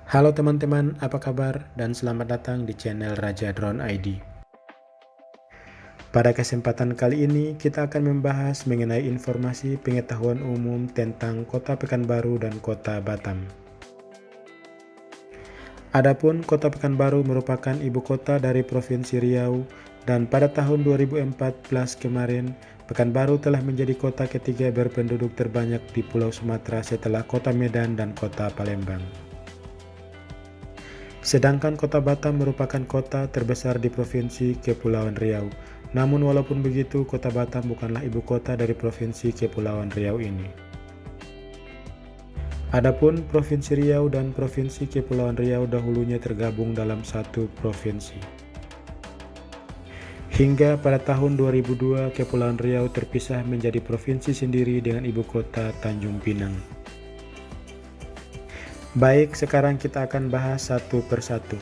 Halo teman-teman, apa kabar? Dan selamat datang di channel Raja Drone ID. Pada kesempatan kali ini, kita akan membahas mengenai informasi pengetahuan umum tentang Kota Pekanbaru dan Kota Batam. Adapun Kota Pekanbaru merupakan ibu kota dari Provinsi Riau, dan pada tahun 2014 kemarin, Pekanbaru telah menjadi kota ketiga berpenduduk terbanyak di Pulau Sumatera setelah Kota Medan dan Kota Palembang. Sedangkan Kota Batam merupakan kota terbesar di Provinsi Kepulauan Riau. Namun walaupun begitu, Kota Batam bukanlah ibu kota dari Provinsi Kepulauan Riau ini. Adapun Provinsi Riau dan Provinsi Kepulauan Riau dahulunya tergabung dalam satu provinsi. Hingga pada tahun 2002, Kepulauan Riau terpisah menjadi provinsi sendiri dengan ibu kota Tanjung Pinang. Baik, sekarang kita akan bahas satu persatu.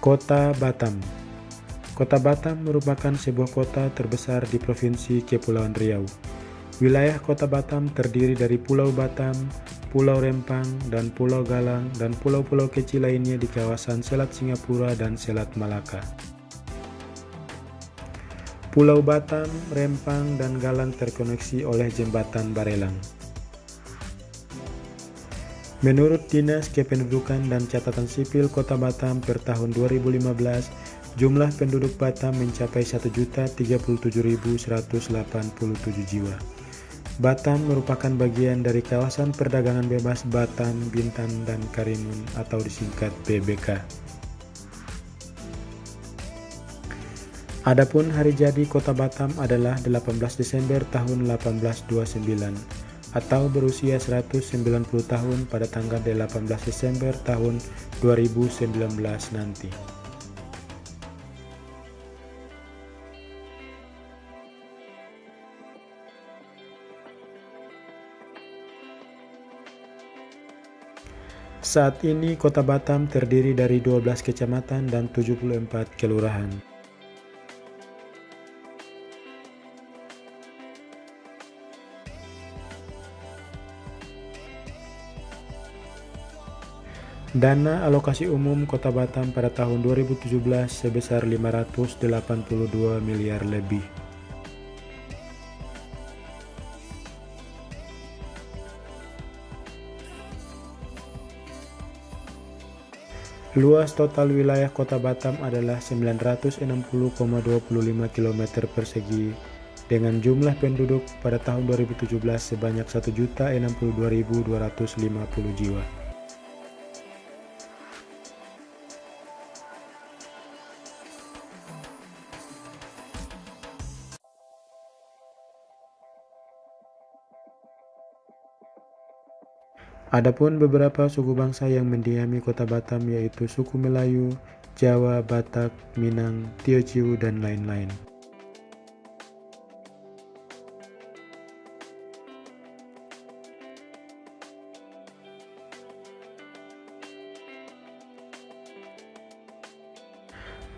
Kota Batam. Kota Batam merupakan sebuah kota terbesar di Provinsi Kepulauan Riau. Wilayah Kota Batam terdiri dari Pulau Batam, Pulau Rempang, dan Pulau Galang, dan pulau-pulau kecil lainnya di kawasan Selat Singapura dan Selat Malaka. Pulau Batam, Rempang, dan Galang terkoneksi oleh jembatan Barelang. Menurut Dinas Kependudukan dan Catatan Sipil Kota Batam per tahun 2015, jumlah penduduk Batam mencapai 1.037.187 jiwa. Batam merupakan bagian dari kawasan perdagangan bebas Batam, Bintan, dan Karimun atau disingkat BBK. Adapun hari jadi Kota Batam adalah 18 Desember tahun 1829. Atau berusia 190 tahun pada tanggal 18 Desember tahun 2019 nanti. Saat ini Kota Batam terdiri dari 12 kecamatan dan 74 kelurahan. Dana alokasi umum Kota Batam pada tahun 2017 sebesar 582 miliar lebih. Luas total wilayah Kota Batam adalah 960,25 km persegi dengan jumlah penduduk pada tahun 2017 sebanyak 1.062.250 jiwa. Adapun beberapa suku bangsa yang mendiami Kota Batam yaitu suku Melayu, Jawa, Batak, Minang, Teochew, dan lain-lain.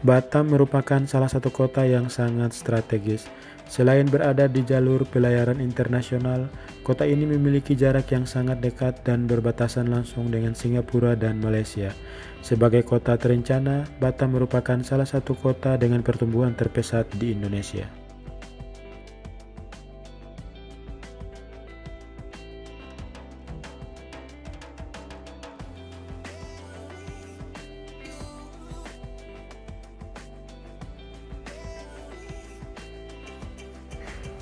Batam merupakan salah satu kota yang sangat strategis. Selain berada di jalur pelayaran internasional, kota ini memiliki jarak yang sangat dekat dan berbatasan langsung dengan Singapura dan Malaysia. Sebagai kota terencana, Batam merupakan salah satu kota dengan pertumbuhan terpesat di Indonesia.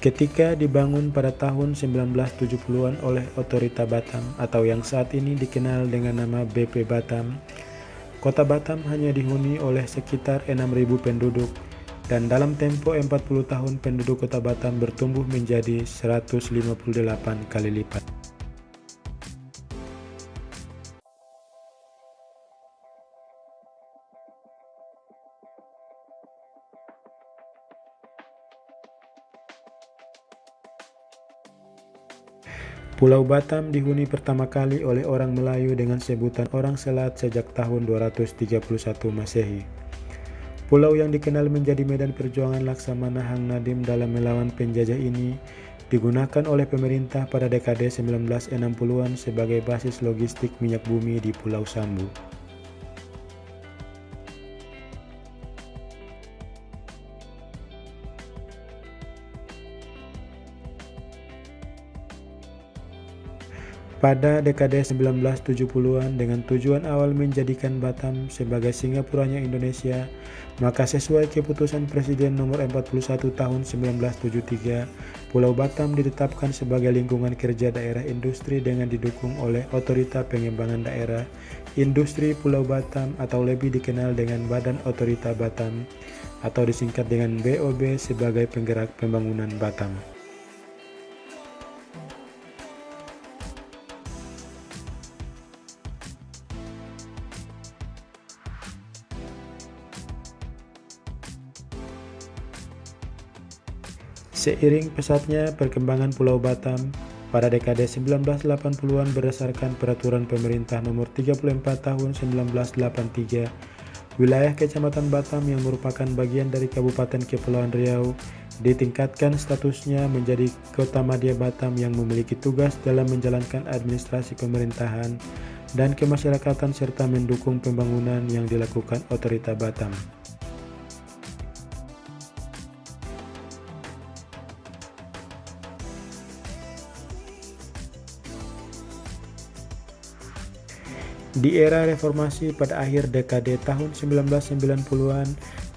Ketika dibangun pada tahun 1970-an oleh Otorita Batam atau yang saat ini dikenal dengan nama BP Batam, Kota Batam hanya dihuni oleh sekitar 6.000 penduduk dan dalam tempo 40 tahun penduduk Kota Batam bertumbuh menjadi 158 kali lipat. Pulau Batam dihuni pertama kali oleh orang Melayu dengan sebutan orang Selat sejak tahun 231 Masehi. Pulau yang dikenal menjadi medan perjuangan Laksamana Hang Nadim dalam melawan penjajah ini digunakan oleh pemerintah pada dekade 1960-an sebagai basis logistik minyak bumi di Pulau Sambu. Pada dekade 1970-an dengan tujuan awal menjadikan Batam sebagai Singapuranya Indonesia, maka sesuai keputusan Presiden nomor 41 tahun 1973, Pulau Batam ditetapkan sebagai lingkungan kerja daerah industri dengan didukung oleh Otorita Pengembangan Daerah Industri Pulau Batam atau lebih dikenal dengan Badan Otorita Batam atau disingkat dengan BOB sebagai penggerak pembangunan Batam. Seiring pesatnya perkembangan Pulau Batam, pada dekade 1980-an berdasarkan Peraturan Pemerintah Nomor 34 Tahun 1983, wilayah Kecamatan Batam yang merupakan bagian dari Kabupaten Kepulauan Riau ditingkatkan statusnya menjadi Kota Madya Batam yang memiliki tugas dalam menjalankan administrasi pemerintahan dan kemasyarakatan serta mendukung pembangunan yang dilakukan Otorita Batam. Di era reformasi pada akhir dekade tahun 1990-an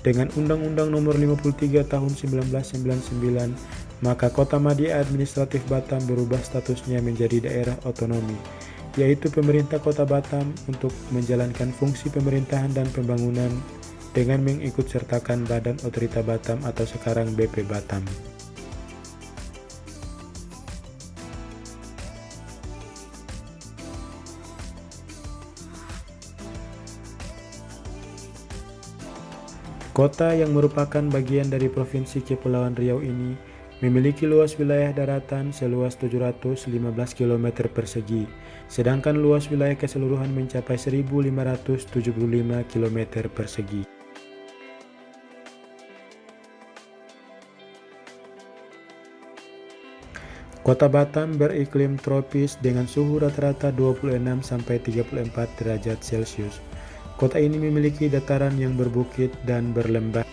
dengan Undang-Undang Nomor 53 Tahun 1999, maka Kota Madya Administratif Batam berubah statusnya menjadi daerah otonomi, yaitu pemerintah Kota Batam untuk menjalankan fungsi pemerintahan dan pembangunan dengan mengikutsertakan Badan Otorita Batam atau sekarang BP Batam. Kota yang merupakan bagian dari Provinsi Kepulauan Riau ini memiliki luas wilayah daratan seluas 715 km persegi, sedangkan luas wilayah keseluruhan mencapai 1.575 km persegi. Kota Batam beriklim tropis dengan suhu rata-rata 26-34 derajat Celcius. Kota ini memiliki dataran yang berbukit dan berlembah.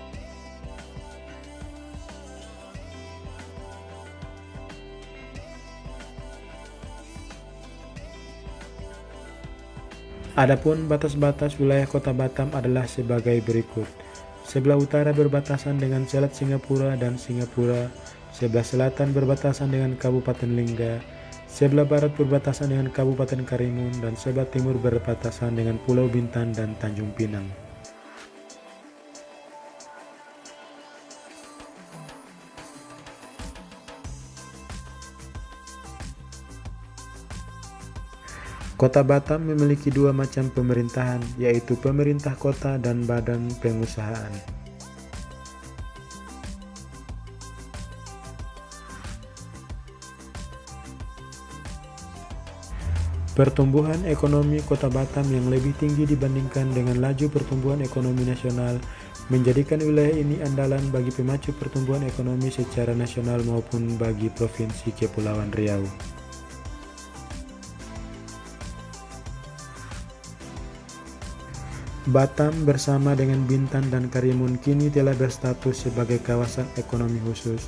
Adapun batas-batas wilayah Kota Batam adalah sebagai berikut. Sebelah utara berbatasan dengan Selat Singapura dan Singapura, sebelah selatan berbatasan dengan Kabupaten Lingga, sebelah barat berbatasan dengan Kabupaten Karimun, dan sebelah timur berbatasan dengan Pulau Bintan dan Tanjung Pinang. Kota Batam memiliki dua macam pemerintahan, yaitu pemerintah kota dan badan pengusahaan. Pertumbuhan ekonomi Kota Batam yang lebih tinggi dibandingkan dengan laju pertumbuhan ekonomi nasional menjadikan wilayah ini andalan bagi pemacu pertumbuhan ekonomi secara nasional maupun bagi Provinsi Kepulauan Riau. Batam bersama dengan Bintan dan Karimun kini telah berstatus sebagai kawasan ekonomi khusus.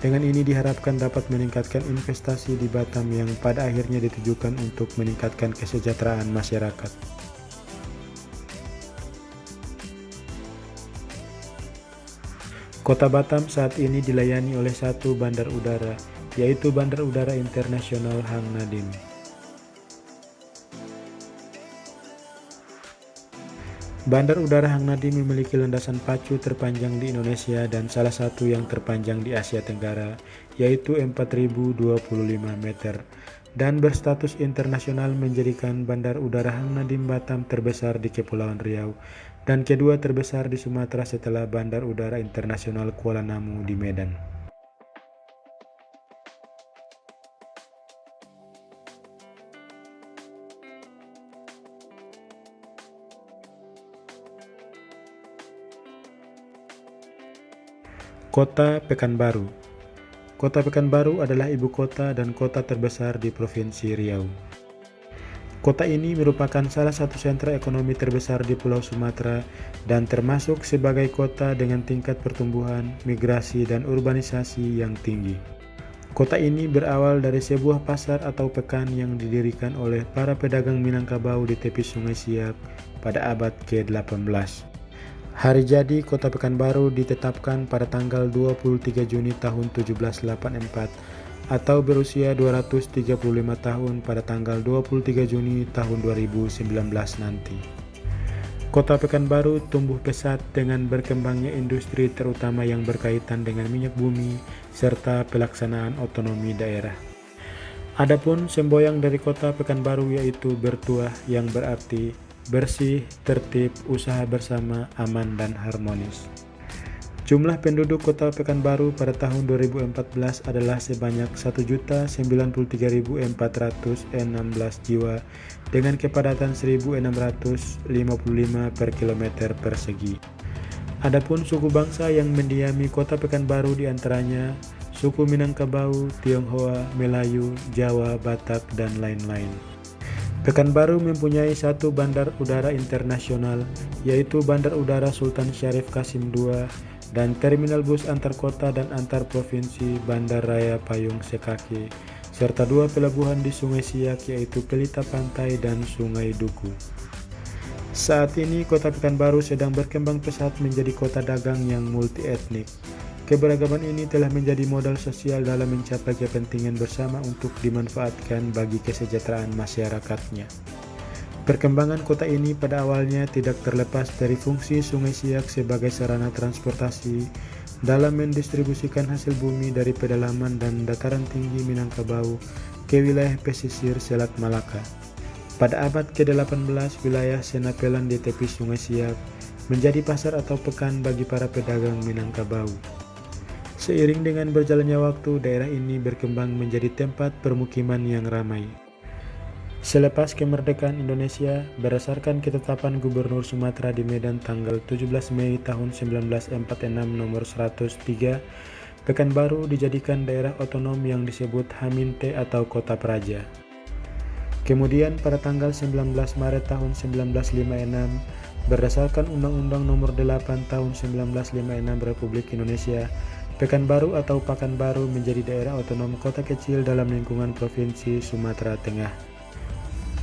Dengan ini diharapkan dapat meningkatkan investasi di Batam yang pada akhirnya ditujukan untuk meningkatkan kesejahteraan masyarakat. Kota Batam saat ini dilayani oleh satu bandar udara, yaitu Bandar Udara Internasional Hang Nadim. Bandar Udara Hang Nadim memiliki landasan pacu terpanjang di Indonesia dan salah satu yang terpanjang di Asia Tenggara, yaitu 4.025 meter, dan berstatus internasional menjadikan Bandar Udara Hang Nadim Batam terbesar di Kepulauan Riau dan kedua terbesar di Sumatera setelah Bandar Udara Internasional Kuala Namu di Medan. Kota Pekanbaru. Kota Pekanbaru adalah ibu kota dan kota terbesar di Provinsi Riau. Kota ini merupakan salah satu sentra ekonomi terbesar di Pulau Sumatera dan termasuk sebagai kota dengan tingkat pertumbuhan, migrasi, dan urbanisasi yang tinggi. Kota ini berawal dari sebuah pasar atau pekan yang didirikan oleh para pedagang Minangkabau di tepi Sungai Siak pada abad ke-18. Hari jadi Kota Pekanbaru ditetapkan pada tanggal 23 Juni tahun 1784 atau berusia 235 tahun pada tanggal 23 Juni tahun 2019 nanti. Kota Pekanbaru tumbuh pesat dengan berkembangnya industri terutama yang berkaitan dengan minyak bumi serta pelaksanaan otonomi daerah. Adapun semboyan dari Kota Pekanbaru yaitu bertuah yang berarti bersih, tertib, usaha bersama, aman, dan harmonis. Jumlah penduduk Kota Pekanbaru pada tahun 2014 adalah sebanyak 1.093.416 jiwa dengan kepadatan 1.655 per kilometer persegi. Adapun suku bangsa yang mendiami Kota Pekanbaru diantaranya suku Minangkabau, Tionghoa, Melayu, Jawa, Batak, dan lain-lain. Pekanbaru mempunyai satu bandar udara internasional, yaitu Bandar Udara Sultan Syarif Qasim II, dan terminal bus antar kota dan antar provinsi Bandar Raya Payung Sekaki, serta dua pelabuhan di Sungai Siak yaitu Pelita Pantai dan Sungai Duku. Saat ini Kota Pekanbaru sedang berkembang pesat menjadi kota dagang yang multi-etnik. Keberagaman ini telah menjadi modal sosial dalam mencapai kepentingan bersama untuk dimanfaatkan bagi kesejahteraan masyarakatnya. Perkembangan kota ini pada awalnya tidak terlepas dari fungsi Sungai Siak sebagai sarana transportasi dalam mendistribusikan hasil bumi dari pedalaman dan dataran tinggi Minangkabau ke wilayah pesisir Selat Malaka. Pada abad ke-18, wilayah Senapelan di tepi Sungai Siak menjadi pasar atau pekan bagi para pedagang Minangkabau. Seiring dengan berjalannya waktu, daerah ini berkembang menjadi tempat permukiman yang ramai. Selepas kemerdekaan Indonesia, berdasarkan ketetapan Gubernur Sumatera di Medan tanggal 17 Mei tahun 1946 nomor 103, Pekanbaru dijadikan daerah otonom yang disebut Haminte atau Kota Praja. Kemudian pada tanggal 19 Maret tahun 1956, berdasarkan Undang-Undang nomor 8 tahun 1956 Republik Indonesia, Pekanbaru atau Pakanbaru menjadi daerah otonom kota kecil dalam lingkungan Provinsi Sumatera Tengah.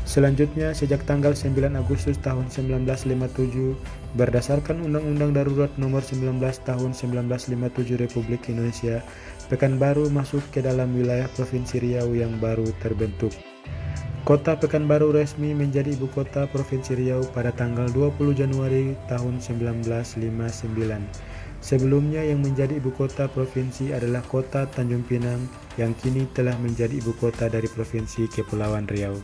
Selanjutnya, sejak tanggal 9 Agustus tahun 1957, berdasarkan Undang-Undang Darurat nomor 19 tahun 1957 Republik Indonesia, Pekanbaru masuk ke dalam wilayah Provinsi Riau yang baru terbentuk. Kota Pekanbaru resmi menjadi ibu kota Provinsi Riau pada tanggal 20 Januari tahun 1959. Sebelumnya yang menjadi ibu kota provinsi adalah kota Tanjung Pinang yang kini telah menjadi ibu kota dari Provinsi Kepulauan Riau.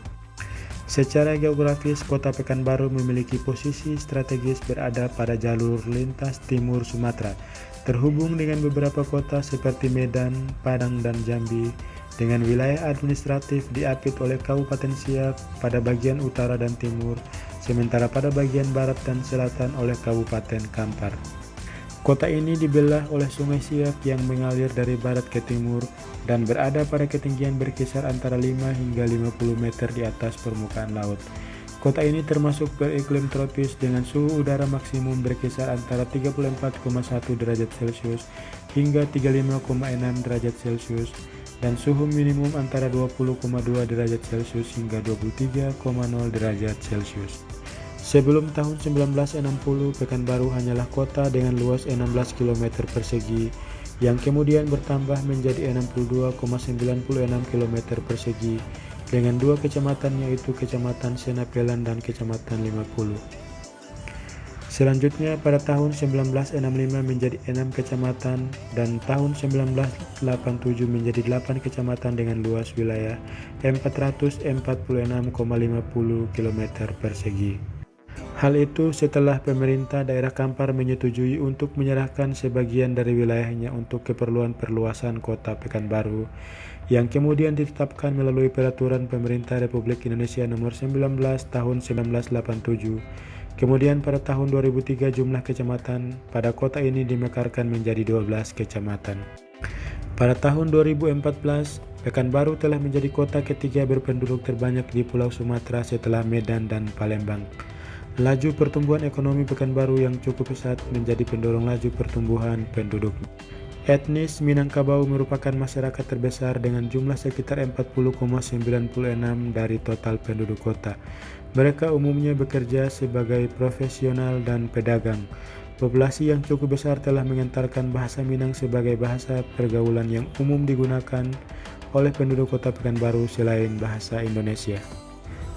Secara geografis, Kota Pekanbaru memiliki posisi strategis berada pada jalur lintas timur Sumatera, terhubung dengan beberapa kota seperti Medan, Padang, dan Jambi, dengan wilayah administratif diapit oleh Kabupaten Siak pada bagian utara dan timur, sementara pada bagian barat dan selatan oleh Kabupaten Kampar. Kota ini dibelah oleh Sungai Siak yang mengalir dari barat ke timur dan berada pada ketinggian berkisar antara 5 hingga 50 meter di atas permukaan laut. Kota ini termasuk beriklim tropis dengan suhu udara maksimum berkisar antara 34,1 derajat Celcius hingga 35,6 derajat Celcius dan suhu minimum antara 20,2 derajat Celcius hingga 23,0 derajat Celcius. Sebelum tahun 1960, Pekanbaru hanyalah kota dengan luas 16 km persegi yang kemudian bertambah menjadi 62,96 km persegi dengan dua kecamatan yaitu Kecamatan Senapelan dan Kecamatan 50. Selanjutnya pada tahun 1965 menjadi 6 kecamatan dan tahun 1987 menjadi 8 kecamatan dengan luas wilayah 446,50 km persegi. Hal itu setelah pemerintah daerah Kampar menyetujui untuk menyerahkan sebagian dari wilayahnya untuk keperluan perluasan kota Pekanbaru yang kemudian ditetapkan melalui Peraturan Pemerintah Republik Indonesia Nomor 19 Tahun 1987 Kemudian pada tahun 2003 jumlah kecamatan pada kota ini dimekarkan menjadi 12 kecamatan. Pada tahun 2014, Pekanbaru telah menjadi kota ketiga berpenduduk terbanyak di Pulau Sumatera setelah Medan dan Palembang. Laju pertumbuhan ekonomi Pekanbaru yang cukup pesat menjadi pendorong laju pertumbuhan penduduk. Etnis Minangkabau merupakan masyarakat terbesar dengan jumlah sekitar 40,96 dari total penduduk kota. Mereka umumnya bekerja sebagai profesional dan pedagang. Populasi yang cukup besar telah mengantarkan bahasa Minang sebagai bahasa pergaulan yang umum digunakan oleh penduduk kota Pekanbaru selain bahasa Indonesia.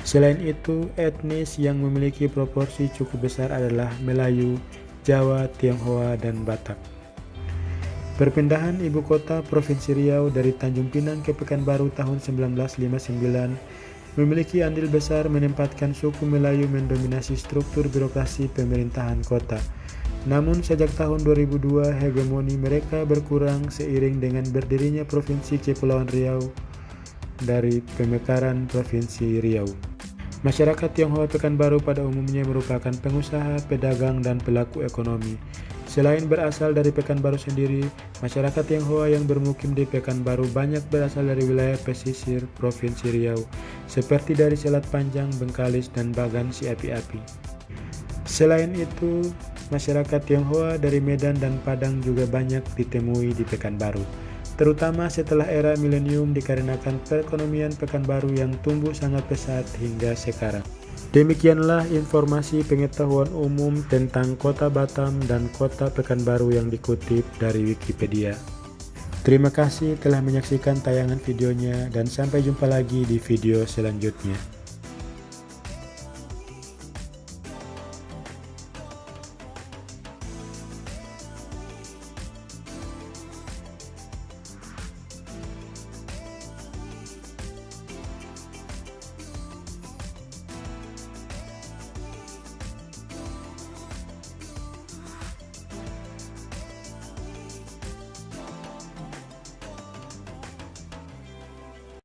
Selain itu, etnis yang memiliki proporsi cukup besar adalah Melayu, Jawa, Tionghoa, dan Batak. Perpindahan ibu kota Provinsi Riau dari Tanjung Pinang ke Pekanbaru tahun 1959 memiliki andil besar menempatkan suku Melayu mendominasi struktur birokrasi pemerintahan kota. Namun sejak tahun 2002 hegemoni mereka berkurang seiring dengan berdirinya Provinsi Kepulauan Riau dari pemekaran Provinsi Riau. Masyarakat Tionghoa Pekanbaru pada umumnya merupakan pengusaha, pedagang, dan pelaku ekonomi. Selain berasal dari Pekanbaru sendiri, masyarakat Tionghoa yang bermukim di Pekanbaru banyak berasal dari wilayah pesisir Provinsi Riau, seperti dari Selat Panjang, Bengkalis, dan Bagan Si Api-Api. Selain itu, masyarakat Tionghoa dari Medan dan Padang juga banyak ditemui di Pekanbaru, terutama setelah era milenium dikarenakan perekonomian Pekanbaru yang tumbuh sangat pesat hingga sekarang. Demikianlah informasi pengetahuan umum tentang Kota Batam dan Kota Pekanbaru yang dikutip dari Wikipedia. Terima kasih telah menyaksikan tayangan videonya dan sampai jumpa lagi di video selanjutnya.